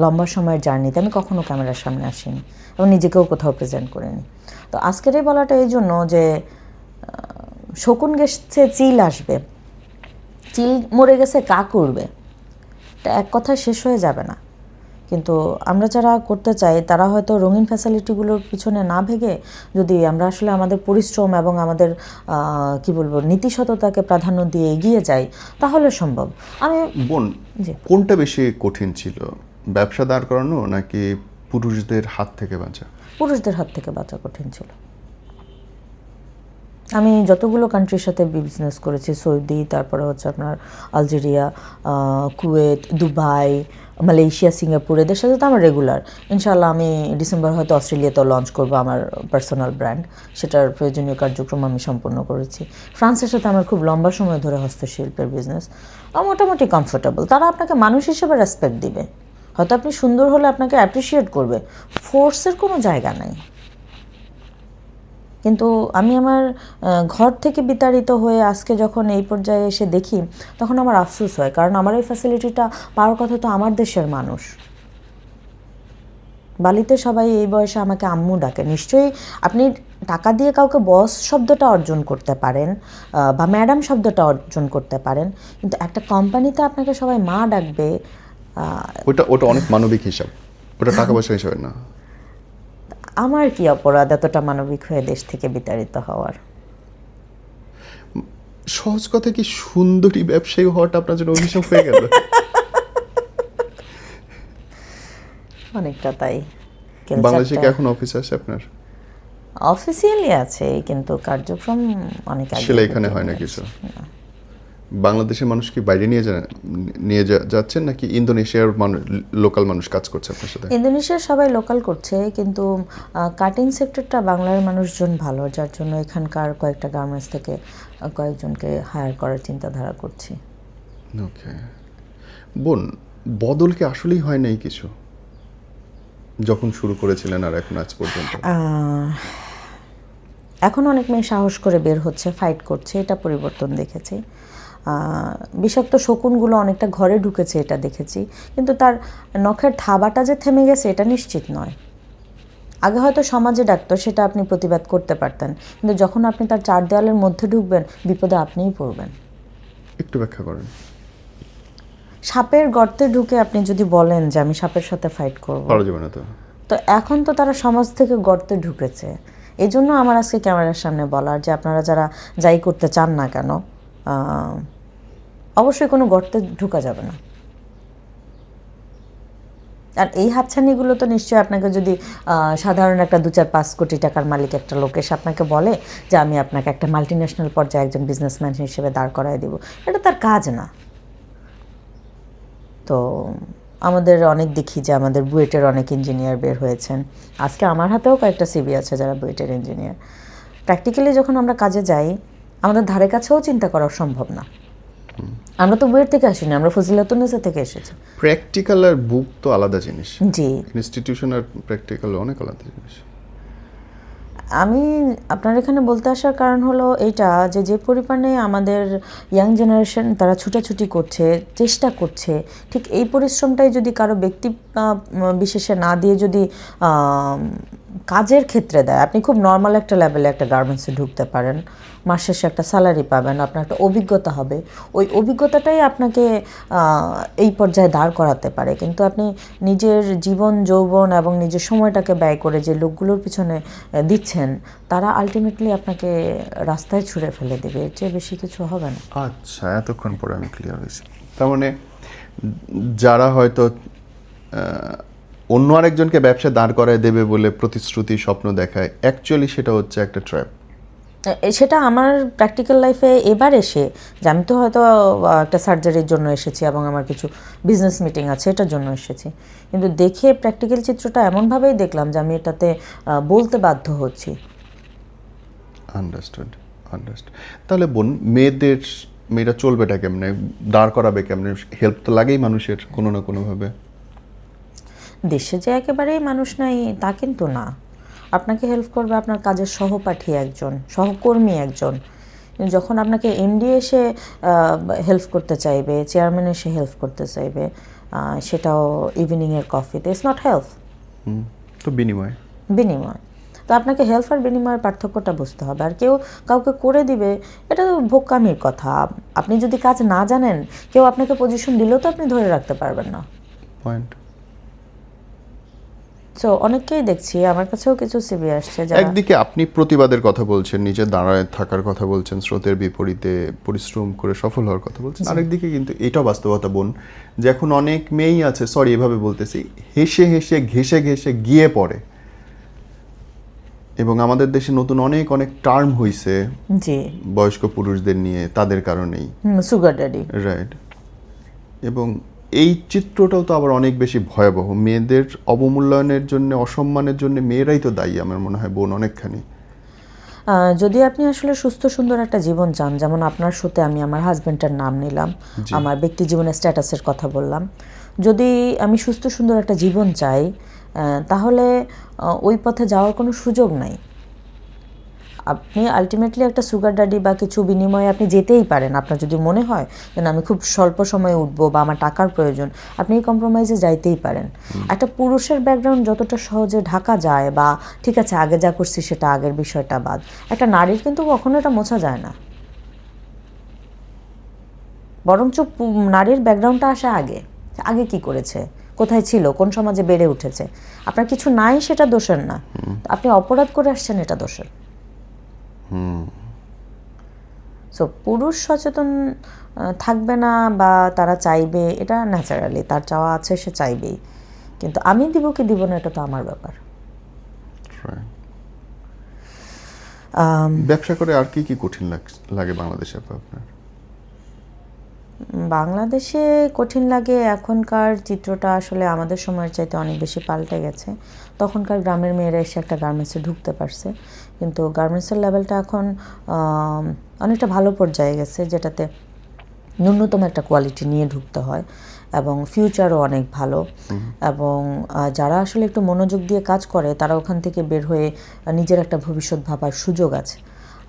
লম্বা সময়ের জার্নিতে আমি কখনো ক্যামেরার সামনে আসিনি এবং নিজেকেও কোথাও প্রেজেন্ট করিনি। তো আজকের এই বলাটা এই জন্য যে শকুন গেছে চিল আসবে, চিল মরে গেছে কাক উড়বে, এটা এক কথায় শেষ হয়ে যাবে না। কিন্তু আমরা যারা করতে চাই তারা হয়তো রঙিন ফ্যাসিলিটিগুলোর পিছনে না ভেগে যদি আমরা আসলে আমাদের পরিশ্রম এবং আমাদের কি বলবো নীতিসততাকে প্রাধান্য দিয়ে এগিয়ে যাই তাহলে সম্ভব। আমি বোন, জি। কোনটা বেশি কঠিন ছিল, ব্যবসা দাঁড় করানো নাকি পুরুষদের হাত থেকে বাঁচা? পুরুষদের হাত থেকে বাঁচা কঠিন ছিল। আমি যতগুলো কান্ট্রির সাথে বিজনেস করেছি, সৌদি, তারপরে হচ্ছে আপনার Algeria, Kuwait, Dubai, Malaysia, Singapore, এদের সাথে তো আমার রেগুলার। ইনশাআল্লাহ আমি ডিসেম্বর হয়তো অস্ট্রেলিয়াতেও লঞ্চ করবো আমার পার্সোনাল ব্র্যান্ড, সেটার প্রয়োজনীয় কার্যক্রম আমি সম্পন্ন করেছি। ফ্রান্সের সাথে আমার খুব লম্বা সময় ধরে হস্তশিল্পের বিজনেস, মোটামুটি কমফোর্টেবল। তারা আপনাকে মানুষ হিসেবে রেসপেক্ট দিবে, হয়তো আপনি সুন্দর হলে আপনাকে অ্যাপ্রিসিয়েট করবে, ফোর্সের কোনো জায়গা নাই। কিন্তু আমি আমার ঘর থেকে বিতাড়িত হয়ে আজকে যখন এই পর্যায়ে এসে দেখি তখন আমার আফসোস হয়, কারণ আমার এই ফ্যাসিলিটিটা পাওয়ার কথা তো আমার দেশের মানুষ। বালিতে সবাই এই বয়সে আমাকে আম্মু ডাকে। নিশ্চয়ই আপনি টাকা দিয়ে কাউকে বস শব্দটা অর্জন করতে পারেন বা ম্যাডাম শব্দটা অর্জন করতে পারেন, কিন্তু একটা কোম্পানিতে আপনাকে সবাই মা ডাকবে। ওটা ওটা অনেক মানবিক হিসাব, ওটা টাকা পয়সা হিসাবে না। আমার কি অপরাধ এতটা মানবিক হয়ে দেশ থেকে বিতাড়িত হওয়ার? সহজ কথা কি সুন্দরী ব্যবসায়ী হওয়াটা আপনার জন্য অভিশাপ হয়ে গেল? অনেকটা তাই। বাংলাদেশে কি এখন অফিস আছে আপনার? অফিসিয়ালি আছে, কিন্তু কার্যক্রম অনেক আগে আসলে এখানে হয় না কিছু। বাংলাদেশের মানুষ কি বাইরে নিয়ে যাচ্ছেন নাকি ইন্দোনেশিয়ার লোকাল মানুষ কাজ করছে আপনার সাথে? ইন্দোনেশিয়ার সবাই লোকাল করছে, কিন্তু কাটিং সেক্টরটা বাংলার মানুষজন ভালো, যার জন্য এখানকার কয়েকটা গার্মেন্টস থেকে কয়েকজনকে হায়ার করার চিন্তাধারা করছি। ওকে বোন, বদল কি আসলেই হয় নাই কিছু যখন শুরু করেছিলেন আর এখন আজ পর্যন্ত? এখন অনেক মেয়ে সাহস করে বের হচ্ছে, ফাইট করছে, এটা পরিবর্তন দেখেছি। বিষাক্ত শকুনগুলো অনেকটা ঘরে ঢুকেছে, এটা দেখেছি, কিন্তু তার নখের থাবাটা যে থেমে গেছে এটা নিশ্চিত নয়। আগে হয়তো সমাজে ডাকতো, সেটা আপনি প্রতিবাদ করতে পারতেন, কিন্তু যখন আপনি তার চার দেওয়ালের মধ্যে ঢুকবেন বিপদে আপনিই পড়বেন। একটু ব্যাখ্যা করেন। সাপের গর্তে ঢুকে আপনি যদি বলেন যে আমি সাপের সাথে ফাইট করব, পারা যাবে না তো। তো এখন তো তারা সমাজ থেকে গর্তে ঢুকেছে। এই জন্য আমার আজকে ক্যামেরার সামনে বলার যে আপনারা যারা যাই করতে চান না কেন, অবশ্যই কোনো গর্তে ঢুকা যাবে না। আর এই হাতছানিগুলো তো নিশ্চয়ই আপনাকে যদি সাধারণ একটা 2-4-5 কোটি টাকার মালিক একটা লোক এসে আপনাকে বলে যে আমি আপনাকে একটা মাল্টিন্যাশনাল পর্যায়ে একজন বিজনেসম্যান হিসেবে দাঁড় করায় দেব, এটা তার কাজ না। তো আমাদের অনেক দেখি যে আমাদের বুয়েটের অনেক ইঞ্জিনিয়ার বের হয়েছেন, আজকে আমার হাতেও কয়েকটা সিভি আছে যারা বুয়েটের ইঞ্জিনিয়ার। প্র্যাকটিক্যালি যখন আমরা কাজে যাই আমাদের ধারে কাছেও চিন্তা করা সম্ভব না। আমরা তো বুয়েট থেকে আসিনি, আমরা ফজিলাতুন্নেসা থেকে এসেছি। প্র্যাকটিক্যাল আর বুক তো আলাদা জিনিস। জি, ইনস্টিটিউশন আর প্র্যাকটিক্যাল অনেক আলাদা জিনিস। আমি আপনার এখানে বলতে আসার কারণ হলো এইটা যে যে পরিমাণে আমাদের ইয়াং জেনারেশন তারা ছুটাছুটি করছে, চেষ্টা করছে, ঠিক এই পরিশ্রমটাই যদি কারো ব্যক্তি বিশেষে না দিয়ে যদি কাজের ক্ষেত্রে দেয়, আপনি খুব নর্মাল একটা লেভেলে একটা গার্মেন্টসে ঢুকতে পারেন, মাস শেষে একটা স্যালারি পাবেন, আপনার একটা অভিজ্ঞতা হবে, ওই অভিজ্ঞতাটাই আপনাকে এই পর্যায়ে দাঁড় করাতে পারে। কিন্তু আপনি নিজের জীবন যৌবন এবং নিজের সময়টাকে ব্যয় করে যে লোকগুলোর পিছনে দিচ্ছেন, তারা আলটিমেটলি আপনাকে রাস্তায় ছুঁড়ে ফেলে দেবে, এর চেয়ে বেশি কিছু হবে না। আচ্ছা, এতক্ষণ পরে আমি ক্লিয়ার হয়েছি। তার মানে যারা হয়তো অন্য আরেকজনকে ব্যবসা দাঁড় করায় দেবে বলে প্রতিশ্রুতি স্বপ্ন দেখায়, অ্যাকচুয়ালি সেটা হচ্ছে একটা ট্র্যাপ। সেটা আমার প্র্যাকটিক্যাল লাইফে এবার এসে, যে আমি তো হয়তো একটা সার্জারির জন্য এসেছি এবং আমার কিছু বিজনেস মিটিং আছে, এটার জন্য এসেছি, কিন্তু দেখে প্র্যাকটিক্যাল চিত্রটা এমনভাবেই দেখলাম যে আমি এটাতে বলতে বাধ্য হচ্ছি। আন্ডারস্টুড। তাহলে বোন, মেয়েরা চলবেটা কেমনে, দাঁড় করাবে কেমনে? হেল্প তো লাগেই মানুষের কোনো না কোনোভাবে। দেশে যে একেবারেই মানুষ নাই তা কিন্তু না। আপনাকে হেল্প করবে আপনার কাজের সহপাঠী একজন, সহকর্মী একজন। যখন আপনাকে এমডি এসে হেল্প করতে চাইবে, চেয়ারম্যান এসে হেল্প করতে চাইবে, সেটাও ইভিনিংয়ের কফিতে, ইটস নট হেল্প। তো বিনিময় তো আপনাকে হেল্প আর বিনিময়ের পার্থক্যটা বুঝতে হবে। আর কেউ কাউকে করে দিবে, এটা তো ভোক্কামির কথা। আপনি যদি কাজ না জানেন, কেউ আপনাকে পজিশন দিলেও তো আপনি ধরে রাখতে পারবেন না। পয়েন্ট। সো অনেককেই দেখছি, আমার কাছেও কিছু সিভি আসছে একদিকে আপনি প্রতিবাদের কথা বলছেন, নিজে দাঁড়ায় থাকার কথা বলছেন, স্রোতের বিপরীতে পরিশ্রম করে সফল হওয়ার কথা বলছেন, আরেকদিকে কিন্তু এটাও বাস্তবতা বোন, যে এখন অনেক মেয়েই আছে, সরি এভাবে বলতেছি, হেসে হেসে ঘেসে ঘেসে গিয়ে পড়ে। এবং আমাদের দেশে নতুন অনেক টার্ম হইছে জি, বয়স্ক পুরুষদের নিয়ে, তাদের কারণেই, সুগার ড্যাডি। রাইট। এবং এই চিত্রটাও তো আবার অনেক বেশি ভয়াবহ। মেয়েদের অবমূল্যায়নের জন্য, অসম্মানের জন্য মেয়েরাই তো দায়ী আমার মনে হয় বোন, অনেকখানি। যদি আপনি আসলে সুস্থ সুন্দর একটা জীবন চান, যেমন আপনার শোতে আমি আমার হাজবেন্ডের নাম নিলাম, আমার ব্যক্তি জীবনের স্ট্যাটাসের কথা বললাম, যদি আমি সুস্থ সুন্দর একটা জীবন চাই, তাহলে ওই পথে যাওয়ার কোনো সুযোগ নাই। আপনি আলটিমেটলি একটা সুগার ড্যাডি বা কিছু বিনিময়ে আপনি যেতেই পারেন। আপনার যদি মনে হয় যে আমি খুব স্বল্প সময়ে উঠবো বা আমার টাকার প্রয়োজন, আপনি এই কম্প্রোমাইজে যাইতেই পারেন। একটা পুরুষের ব্যাকগ্রাউন্ড যতটা সহজে ঢাকা যায়, বা ঠিক আছে আগে যা করছি সেটা আগের, বিষয়টা বাদ, একটা নারীর কিন্তু কখনো এটা মোছা যায় না। বরঞ্চ নারীর ব্যাকগ্রাউন্ডটা আসে আগে, আগে কি করেছে, কোথায় ছিল, কোন সমাজে বেড়ে উঠেছে। আপনার কিছু নাই সেটা দোষের না, আপনি অপরাধ করে আসছেন এটা দোষের। সো পুরুষ সচেতন থাকবে না বা তারা চাইবে, এটা ন্যাচারালি তার চাওয়া আছে, সে চাইবেই। কিন্তু আমি দিব কি দিব না, এটা তো আমার ব্যাপার। ব্যবসা করে আর কি কঠিন লাগে বাংলাদেশে আপনার? বাংলাদেশে কঠিন লাগে, এখনকার চিত্রটা আসলে আমাদের সময়ের চাইতে অনেক বেশি পাল্টে গেছে। তখনকার গ্রামের মেয়েরা এসে একটা গার্মেন্টসে ঢুকতে পারছে, কিন্তু গার্মেন্টসের লেভেলটা এখন অনেকটা ভালো পর্যায়ে গেছে, যেটাতে ন্যূনতম একটা কোয়ালিটি নিয়ে ঢুকতে হয় এবং ফিউচারও অনেক ভালো। এবং যারা আসলে একটু মনোযোগ দিয়ে কাজ করে, তারা ওখান থেকে বের হয়ে নিজের একটা ভবিষ্যৎ ভাবার সুযোগ আছে।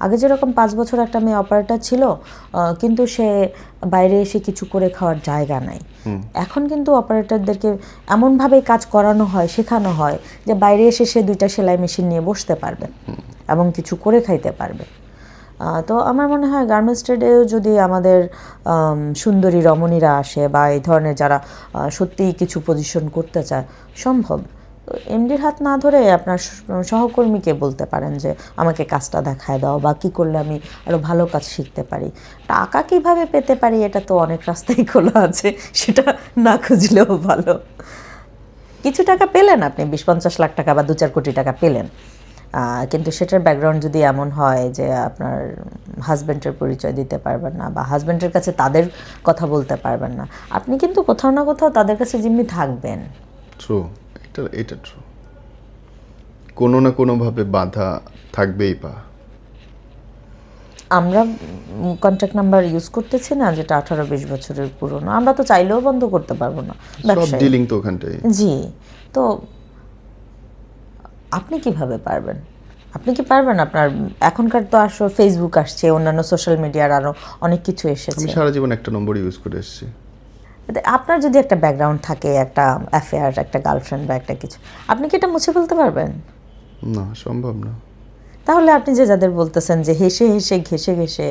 আগে যেরকম 5 বছর একটা মেয়ে অপারেটর ছিল, কিন্তু সে বাইরে এসে কিছু করে খাওয়ার জায়গা নাই। এখন কিন্তু অপারেটরদেরকে এমনভাবেই কাজ করানো হয়, শেখানো হয়, যে বাইরে এসে সে 2টা সেলাই মেশিন নিয়ে বসতে পারবে এবং কিছু করে খাইতে পারবে। তো আমার মনে হয় গার্মেন্টস ট্রেডেও যদি আমাদের সুন্দরী রমণীরা আসে, বা এই ধরনের যারা সত্যিই কিছু পজিশন করতে চায়, সম্ভব। এমডির হাত না ধরে আপনার সহকর্মীকে বলতে পারেন যে আমাকে কাজটা দেখায় দাও, বা কী করলে আমি আরও ভালো কাজ শিখতে পারি। টাকা কীভাবে পেতে পারি, এটা তো অনেক রাস্তাই খোলা আছে, সেটা না খুঁজলেও ভালো। কিছু টাকা পেলেন আপনি, 20-50 লাখ টাকা বা 2-4 কোটি টাকা পেলেন, কিন্তু সেটার ব্যাকগ্রাউন্ড যদি এমন হয় যে আপনার হাজব্যান্ডের পরিচয় দিতে পারবেন না, বা হাজব্যান্ডের কাছে তাদের কথা বলতে পারবেন না, আপনি কিন্তু কোথাও না কোথাও তাদের কাছে জিম্মি থাকবেন। ট্রু, এটা ট্রু। কোনো না কোনোভাবে বাধা থাকবেই। আমরা কন্ট্যাক্ট নাম্বার ইউজ করতেছি না, যেটা 18-20 বছরের পুরনো, আমরা তো চাইলেও বন্ধ করতে পারবো না ব্যবসা। ডিলিং তো ওখানটাই। জি, তো আপনি কিভাবে পারবেন? আপনি কি পারবেন? আপনার এখনকার তো আসলে ফেসবুক আসছে, অন্যান্য সোশ্যাল মিডিয়ার আরও অনেক কিছু এসেছে। আমি সারা জীবন একটা নম্বর ইউজ করে এসেছি। আপনার যদি একটা ব্যাকগ্রাউন্ড থাকে, একটা অ্যাফেয়ার, একটা গার্লফ্রেন্ড বা একটা কিছু, আপনি কি এটা মুছে ফেলতে পারবেন? না, সম্ভব না। তাহলে আপনি যে যাদের বলতেছেন যে হেসে হেসে ঘেসে ঘেসে,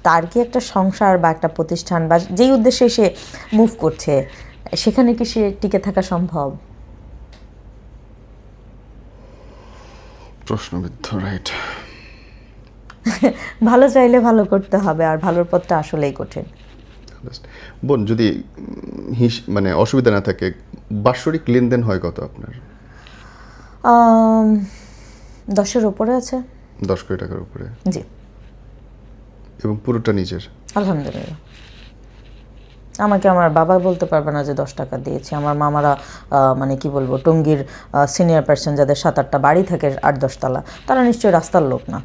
তার কি একটা সংসার বা একটা প্রতিষ্ঠান বা যেই উদ্দেশ্যে সে মুভ করছে, সেখানে কি সে টিকে থাকা সম্ভব? প্রশ্নবিদ্ধ, রাইট। ভালো চাইলে ভালো করতে হবে, আর ভালোর পথটা আসলেই কঠিন। বোন, যদি মানে অসুবিধা না থাকে, বাৎসরিক লেনদেন হয় কত আপনার? 10-এর উপরে আছে। 10 কোটি টাকার উপরে? জি, এবং পুরোটা নিজের? আলহামদুলিল্লাহ। আমাকে আমার বাবা বলতে পারবে না যে 10 টাকা দিয়েছি। আমার মামারা মানে কি বলবো, টঙ্গীর সিনিয়র পার্সন যাদের 7-8টা বাড়ি থাকে 8-10 তলা, তারা নিশ্চয়ই রাস্তার লোক না।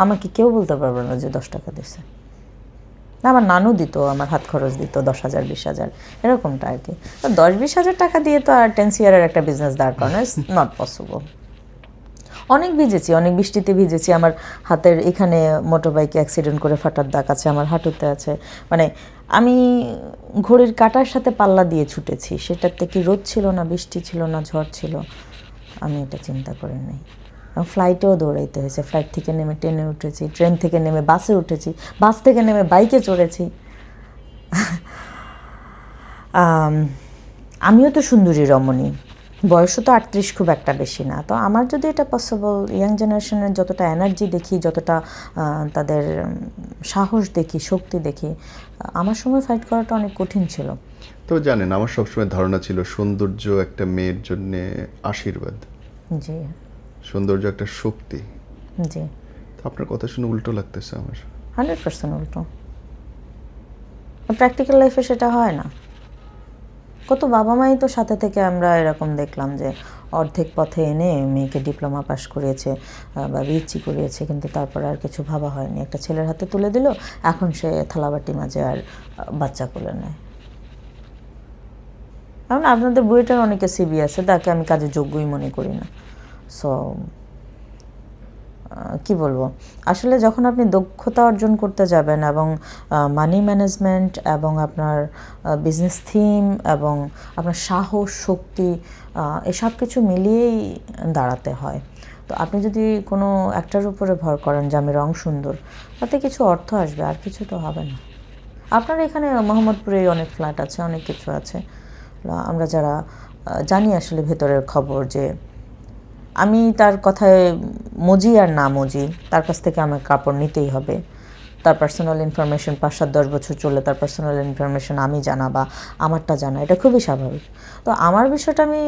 আমাকে কেউ বলতে পারবে না যে 10 টাকা দিছে। আমার নানু দিত, আমার হাত খরচ দিত 10,000 20,000 এরকমটা আর কি। তো 10-20 হাজার টাকা দিয়ে তো আর 10 ইয়ারের একটা বিজনেস দাঁড় করানো ইজ নট পসিবল। অনেক ভিজেছি, অনেক বৃষ্টিতে ভিজেছি। আমার হাতের এখানে মোটর বাইকে অ্যাক্সিডেন্ট করে ফাটার দাগ আছে, আমার হাঁটুতে আছে। মানে আমি ঘড়ির কাঁটার সাথে পাল্লা দিয়ে ছুটেছি। সেটাতে কি রোদ ছিল না, বৃষ্টি ছিল না, ঝড় ছিল, আমি এটা চিন্তা করে নাই। ফ্লাইটেও দৌড়াইতে হয়েছে, ফ্লাইট থেকে নেমে ট্রেনে উঠেছি, ট্রেন থেকে নেমে বাসে উঠেছি, বাস থেকে নেমে বাইকে চড়েছি। আমিও তো সুন্দরী রমণী, বয়সও তো 38, খুব একটা বেশি না। তো আমার যদি এটা পসিবল, ইয়াং জেনারেশনের যতটা এনার্জি দেখি, যতটা তাদের সাহস দেখি, শক্তি দেখি, আমার সময় ফাইট করাটা অনেক কঠিন ছিল। তো জানেন, আমার সবসময় ধারণা ছিল সৌন্দর্য একটা মেয়ের জন্য আশীর্বাদ, জি সৌন্দর্য একটা শক্তি। জি, তো আপনার কথা শুনে উল্টো লাগতেছে আমার। 100% উল্টো। প্র্যাকটিক্যাল লাইফে সেটা হয় না। কত বাবা মাই তো সাথে থেকে আমরা এরকম দেখলাম যে অর্ধেক পথে এনে মেয়েকে ডিপ্লোমা পাশ করিয়েছে বা বিএসসি করিয়েছে, কিন্তু তারপরে আর কিছু ভাবা হয়নি। একটা ছেলের হাতে তুলে দিল, এখন সে থালাবাটি মাঝে আর বাচ্চা কোলে নেয়। এখন আপনাদের বুয়েটের অনেকে সিবি আছে, তাকে আমি কাজে যোগ্যই মনে করি না। সো কি বলবো, আসলে যখন আপনি দক্ষতা অর্জন করতে যাবেন এবং মানি ম্যানেজমেন্ট এবং আপনার বিজনেস থিম এবং আপনার সাহস, শক্তি, এসব কিছু মিলিয়েই দাঁড়াতে হয়। তো আপনি যদি কোনো একটার উপরে ভর করেন যে আমি রং সুন্দর, তাতে কিছু অর্থ আসবে, আর কিছু তো হবে না। আপনার এখানে মোহাম্মদপুরে অনেক ফ্ল্যাট আছে, অনেক কিছু আছে। আমরা যারা জানি আসলে ভেতরের খবর, যে আমি তার কথায় মজি আর না মজি, তার কাছ থেকে আমার কাপড় নিতেই হবে। তার পার্সোনাল ইনফরমেশন 5-7-10 বছর চললে তার পার্সোনাল ইনফরমেশন আমি জানা বা আমারটা জানা, এটা খুবই স্বাভাবিক। তো আমার বিষয়টা, আমি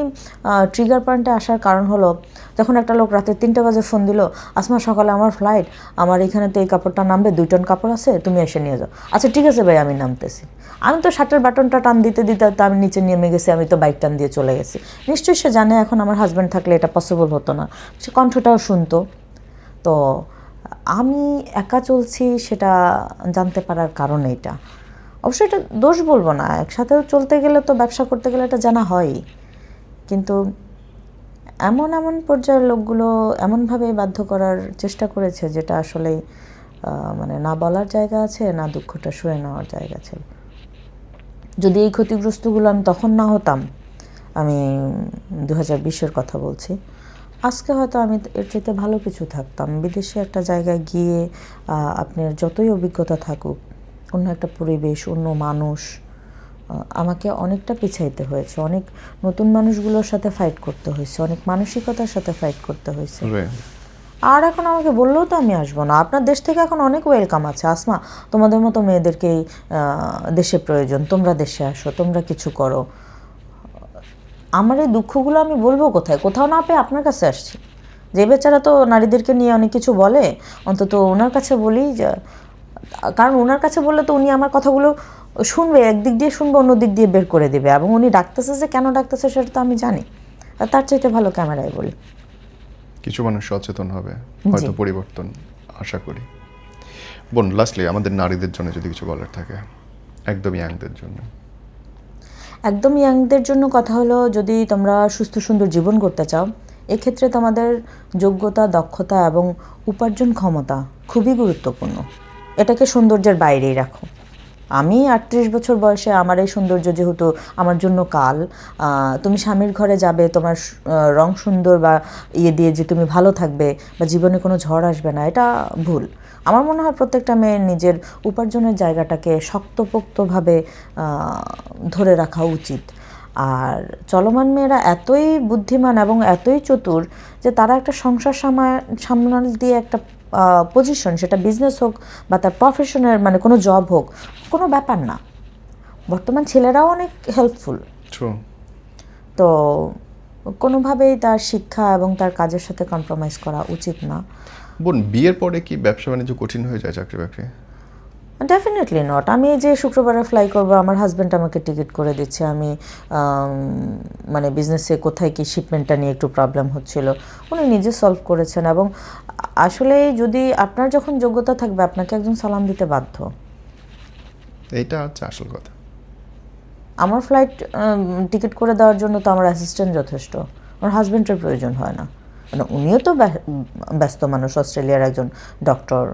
ট্রিগার পয়েন্টে আসার কারণ হলো, যখন একটা লোক রাতে 3টা বাজে ফোন দিল, আসমা সকালে আমার ফ্লাইট, আমার এখানে তো এই কাপড়টা নামবে, 2 টন কাপড় আছে, তুমি এসে নিয়ে যাও। আচ্ছা ঠিক আছে ভাই, আমি নামতেছি। আমি তো শার্টের বাটনটা টান দিতে দিতে তো আমি নিচে নেমে গেছি, আমি তো বাইক টান দিয়ে চলে গেছি। নিশ্চয়ই সে জানে এখন আমার হাজব্যান্ড থাকলে এটা পসিবল হতো না, সে কণ্ঠটাও শুনতো। তো আমি একা চলছি সেটা জানতে পারার কারণ এইটা। অবশ্যই এটা দোষ বলবো না, একসাথেও চলতে গেলে তো, ব্যবসা করতে গেলে এটা জানা হয়ই। কিন্তু এমন এমন পর্যায়ের লোকগুলো এমনভাবে বাধ্য করার চেষ্টা করেছে, যেটা আসলেই মানে না বলার জায়গা আছে, না দুঃখটা শুয়ে নেওয়ার জায়গা ছিল। যদি এই ক্ষতিগ্রস্তগুলো আমি তখন না হতাম, আমি 2020-এর কথা বলছি, আজকে হয়তো আমি এর চাইতে ভালো কিছু থাকতাম। বিদেশে একটা জায়গায় গিয়ে আপনার যতই অভিজ্ঞতা থাকুক, অন্য একটা পরিবেশ, অন্য মানুষ, আমাকে অনেকটা পিছাইতে হয়েছে, অনেক নতুন মানুষগুলোর সাথে ফাইট করতে হয়েছে, অনেক মানসিকতার সাথে ফাইট করতে হয়েছে। আর এখন আমাকে বললেও তো আমি আসবো না। আপনার দেশ থেকে এখন অনেক ওয়েলকাম আছে, আসমা তোমাদের মতো মেয়েদেরকেই দেশে প্রয়োজন, তোমরা দেশে আসো, তোমরা কিছু করো। আমার এই দুঃখগুলো আমি বলবো কোথায়? কোথাও না পেয়ে আপনার কাছে আসছি। যে বেচারা তো নারীদেরকে নিয়ে অনেক কিছু বলে, অন্তত ওনার কাছে বলি, যে কারণ ওনার কাছে বললে তো উনি আমার কথাগুলো শুনবে, একদিক দিয়ে শুনবে, অন্য দিক দিয়ে বের করে দেবে, এবং উনি ডাকতেছে যে কেন ডাকতেছে সেটা তো আমি জানি। আর তার চাইতে ভালো ক্যামেরায় বলি। কিছু মানুষ সচেতন হবে, হয়তো পরিবর্তন আশা করি। বোন, লাস্টলি আমাদের নারীদের জন্য যদি কিছু বলার থাকে, একদম ইয়াংদের জন্য। একদম ইয়াংদের জন্য কথা হলো, যদি তোমরা সুস্থ সুন্দর জীবন করতে চাও, এক্ষেত্রে তোমাদের যোগ্যতা, দক্ষতা এবং উপার্জন ক্ষমতা খুবই গুরুত্বপূর্ণ। এটাকে সৌন্দর্যের বাইরেই রাখো। আমি 38 বছর বয়সে আমার এই সৌন্দর্য যেহেতু আমার জন্য কাল, তুমি স্বামীর ঘরে যাবে, তোমার রং সুন্দর বা ইয়ে দিয়ে যে তুমি ভালো থাকবে বা জীবনে কোনো ঝড় আসবে না, এটা ভুল। আমার মনে হয় প্রত্যেকটা মেয়ের নিজের উপার্জনের জায়গাটাকে শক্তপোক্তভাবে ধরে রাখা উচিত। আর চলমান মেয়েরা এতই বুদ্ধিমান এবং এতই চতুর যে তারা একটা সংসার সামলাল দিয়ে একটা পজিশন, সেটা বিজনেস হোক বা তার প্রফেশনের মানে কোনো জব হোক, কোনো ব্যাপার না। বর্তমান ছেলেরাও অনেক হেল্পফুল। তো কোনোভাবেই তার শিক্ষা এবং তার কাজের সাথে কম্প্রোমাইজ করা উচিত না। বোন, বিয়ের পরে কি ব্যবসা বাণিজ্য কঠিন হয়ে যায়, চাকরি বাকরি? Definitely not. আমি যে শুক্রবারে ফ্লাই করব, আমার হাজব্যান্ড আমাকে টিকিট করে দিচ্ছে। আমি মানে বিজনেসে কোথায় কি শিপমেন্টটা নিয়ে একটু প্রবলেম হচ্ছিল, উনি নিজে সলভ করেছেন। এবং আসলে যদি আপনার যখন যোগ্যতা থাকবে, আপনাকে একজন সালাম দিতে বাধ্য। এইটা হচ্ছে আসল কথা। আমার ফ্লাইট টিকিট করে দেওয়ার জন্য তো আমার অ্যাসিস্ট্যান্ট যথেষ্ট, আমার হাজব্যান্ডের প্রয়োজন হয় না। মানে উনিও তো ব্যস্ত মানুষ, অস্ট্রেলিয়ার একজন ডক্টর,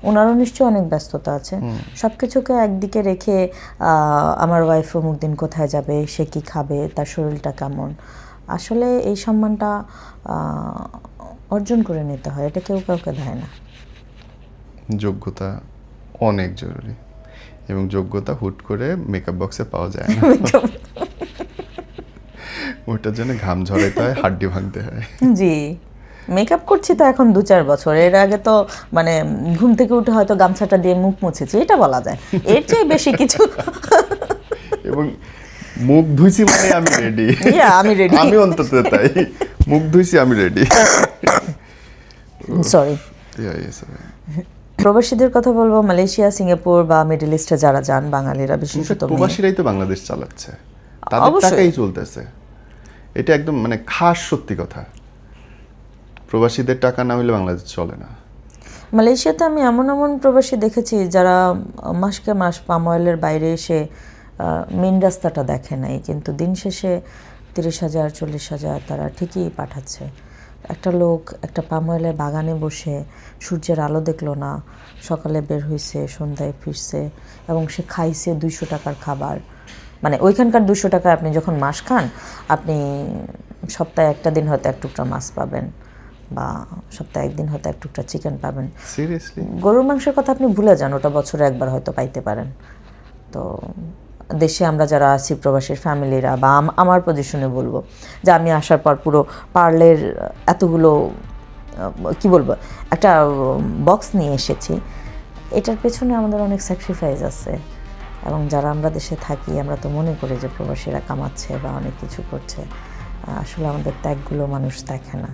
ওনারও নিশ্চয়ই অনেক ব্যস্ততা আছে। সব কিছুকে একদিকে রেখে আমার ওয়াইফ অমুক দিন কোথায় যাবে, সে কি খাবে, তার শরীরটা কেমন, আসলে এই সম্মানটা অর্জন করে নিতে হয়, এটা কেউ কাউকে দেয় না। যোগ্যতা অনেক জরুরি, এবং যোগ্যতা হুট করে মেকআপ বক্সে পাওয়া যায় না। ওইটার জন্য ঘাম ঝরাইতে হয়, হাড্ডি ভাঙতে হয়। জি, মেকআপ করছি তো এখন 2-4 বছর। এর আগে তো মানে ঘুম থেকে উঠে হয়তো গামছাটা দিয়ে মুখ মুছেছি, এটা বলা যায়। এর চেয়ে বেশি কিছু এবং মুখ ধুইছি মানে আমি রেডি। আমি রেডি। আমি অন্তত তাই, মুখ ধুইছি আমি রেডি। সরি। প্রবাসীদের কথা বলবো, মালয়েশিয়া, সিঙ্গাপুর বা মিডল ইস্টে যারা যান বাঙালিরা, বিশেষত প্রবাসীরাই তো বাংলাদেশ চালাচ্ছে, তাদের অবশ্যই। টাকাই চলতেছে। এটা একদম মানে খাস সত্যি কথা। প্রবাসীদের টাকা না হলে বাংলাদেশ চলে না। মালয়েশিয়াতে আমি এমন এমন প্রবাসী দেখেছি যারা মাসকে মাস পাম অয়েলের বাইরে এসে মেন রাস্তাটা দেখে নাই, কিন্তু দিন শেষে 30,000 40,000 তারা ঠিকই পাঠাচ্ছে। একটা লোক একটা পাম অয়েলের বাগানে বসে সূর্যের আলো দেখলো না, সকালে বের হয়েছে, সন্ধ্যায় ফিরছে, এবং সে খাইছে 200 টাকার খাবার। মানে ওইখানকার 200 টাকা আপনি যখন মাস খান, আপনি সপ্তাহে একটা দিন হয়তো এক টুকরা মাছ পাবেন, বা সপ্তাহে একদিন হয়তো এক টুকরা চিকেন পাবেন। সিরিয়াসলি? গরুর মাংসের কথা আপনি ভুলে যান, ওটা বছরে একবার হয়তো পাইতে পারেন। তো দেশে আমরা যারা আছি প্রবাসীর ফ্যামিলিরা, বা আমার পজিশনে বলবো যে আমি আসার পর পুরো পার্লের এতগুলো কি বলবো একটা বক্স নিয়ে এসেছি। এটার পেছনে আমাদের অনেক স্যাক্রিফাইস আছে, এবং যারা আমরা দেশে থাকি আমরা তো মনে করি যে প্রবাসীরা কামাচ্ছে বা অনেক কিছু করছে। আসলে আমাদের ত্যাগগুলো মানুষ দেখে না।